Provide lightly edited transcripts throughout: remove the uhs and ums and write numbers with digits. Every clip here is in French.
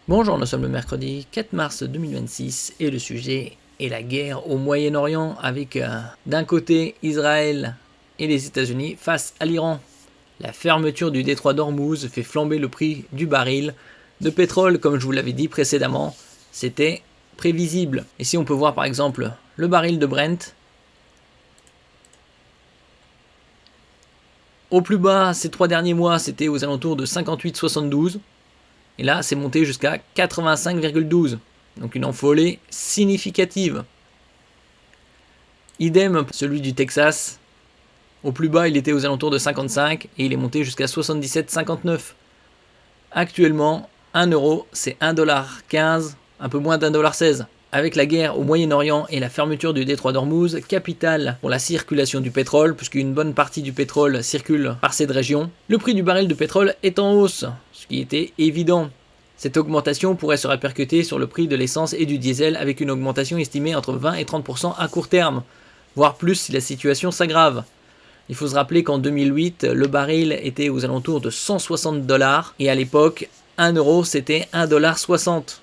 Bonjour, nous sommes le mercredi 4 mars 2026 et le sujet est la guerre au Moyen-Orient avec d'un côté Israël et les États-Unis face à l'Iran. La fermeture du détroit d'Ormuz fait flamber le prix du baril de pétrole, comme je vous l'avais dit précédemment, c'était prévisible. Ici on peut voir par exemple le baril de Brent. Au plus bas ces 3 derniers mois c'était aux alentours de 58,72. Et là, c'est monté jusqu'à 85,12. Donc une envolée significative. Idem, celui du Texas. Au plus bas, il était aux alentours de 55 et il est monté jusqu'à 77,59. Actuellement, 1 euro, c'est 1,15$, un peu moins d'1,16$. Avec la guerre au Moyen-Orient et la fermeture du détroit d'Ormuz, capitale pour la circulation du pétrole, puisqu'une bonne partie du pétrole circule par cette région, le prix du baril de pétrole est en hausse, ce qui était évident. Cette augmentation pourrait se répercuter sur le prix de l'essence et du diesel avec une augmentation estimée entre 20 et 30% à court terme, voire plus si la situation s'aggrave. Il faut se rappeler qu'en 2008, le baril était aux alentours de 160$ et à l'époque, 1 euro c'était 1,60$.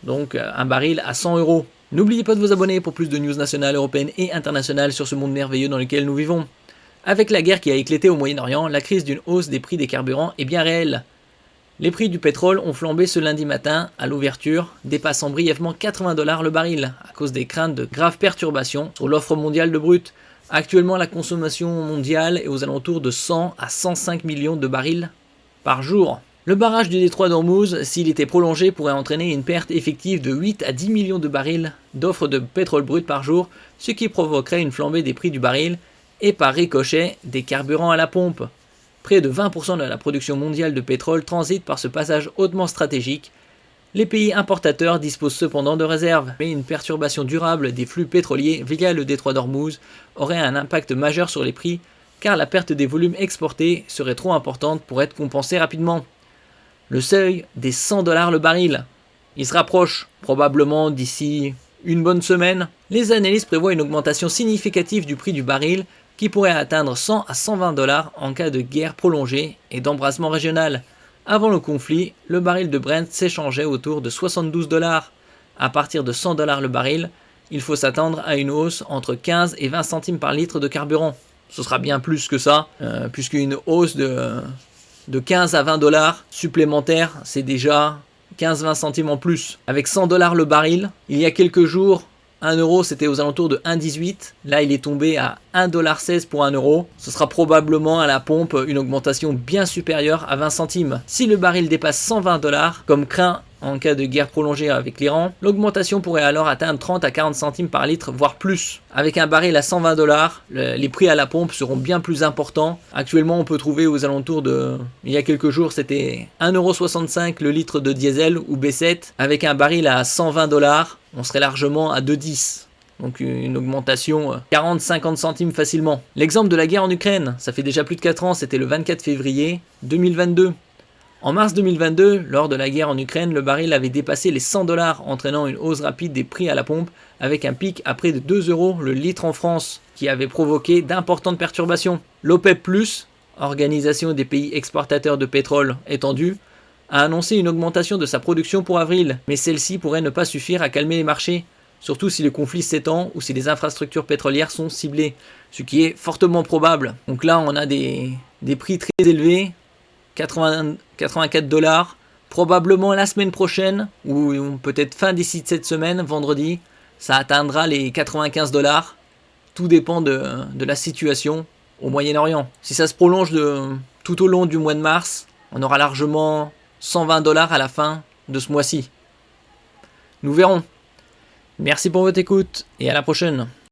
Donc un baril à 100 euros. N'oubliez pas de vous abonner pour plus de news nationales, européennes et internationales sur ce monde merveilleux dans lequel nous vivons. Avec la guerre qui a éclaté au Moyen-Orient, la crise d'une hausse des prix des carburants est bien réelle. Les prix du pétrole ont flambé ce lundi matin à l'ouverture, dépassant brièvement 80$ le baril, à cause des craintes de graves perturbations sur l'offre mondiale de brut. Actuellement, la consommation mondiale est aux alentours de 100 à 105 millions de barils par jour. Le barrage du détroit d'Ormuz, s'il était prolongé, pourrait entraîner une perte effective de 8 à 10 millions de barils d'offres de pétrole brut par jour, ce qui provoquerait une flambée des prix du baril et par ricochet des carburants à la pompe. Près de 20% de la production mondiale de pétrole transite par ce passage hautement stratégique. Les pays importateurs disposent cependant de réserves, mais une perturbation durable des flux pétroliers via le détroit d'Ormuz aurait un impact majeur sur les prix, car la perte des volumes exportés serait trop importante pour être compensée rapidement. Le seuil des 100$ le baril. Il se rapproche, probablement d'ici une bonne semaine. Les analystes prévoient une augmentation significative du prix du baril qui pourrait atteindre 100 à 120$ en cas de guerre prolongée et d'embrasement régional. Avant le conflit, le baril de Brent s'échangeait autour de 72$. À partir de 100$ le baril, il faut s'attendre à une hausse entre 15 et 20 centimes par litre de carburant. Ce sera bien plus que ça, puisqu'une hausse de 15 à 20$ supplémentaires, c'est déjà 15-20 centimes en plus. Avec 100$ le baril, il y a quelques jours, 1 euro c'était aux alentours de 1,18. Là il est tombé à 1,16$ pour 1 euro. Ce sera probablement à la pompe une augmentation bien supérieure à 20 centimes. Si le baril dépasse 120$, comme craint en cas de guerre prolongée avec l'Iran, l'augmentation pourrait alors atteindre 30 à 40 centimes par litre, voire plus. Avec un baril à 120$, les prix à la pompe seront bien plus importants. Actuellement, on peut trouver aux alentours de... Il y a quelques jours, c'était 1,65€ le litre de diesel ou B7. Avec un baril à 120$, on serait largement à 2,10€. Donc une augmentation 40-50 centimes facilement. L'exemple de la guerre en Ukraine, ça fait déjà plus de 4 ans, c'était le 24 février 2022. En mars 2022, lors de la guerre en Ukraine, le baril avait dépassé les 100$, entraînant une hausse rapide des prix à la pompe, avec un pic à près de 2 € le litre en France, qui avait provoqué d'importantes perturbations. L'OPEP+, organisation des pays exportateurs de pétrole étendue, a annoncé une augmentation de sa production pour avril, mais celle-ci pourrait ne pas suffire à calmer les marchés, surtout si le conflit s'étend ou si les infrastructures pétrolières sont ciblées, ce qui est fortement probable. Donc là, on a des prix très élevés, 84$, probablement la semaine prochaine, ou peut-être fin d'ici cette semaine, vendredi, ça atteindra les 95$. Tout dépend de la situation au Moyen-Orient. Si ça se prolonge tout au long du mois de mars, on aura largement 120$ à la fin de ce mois-ci. Nous verrons. Merci pour votre écoute et à la prochaine.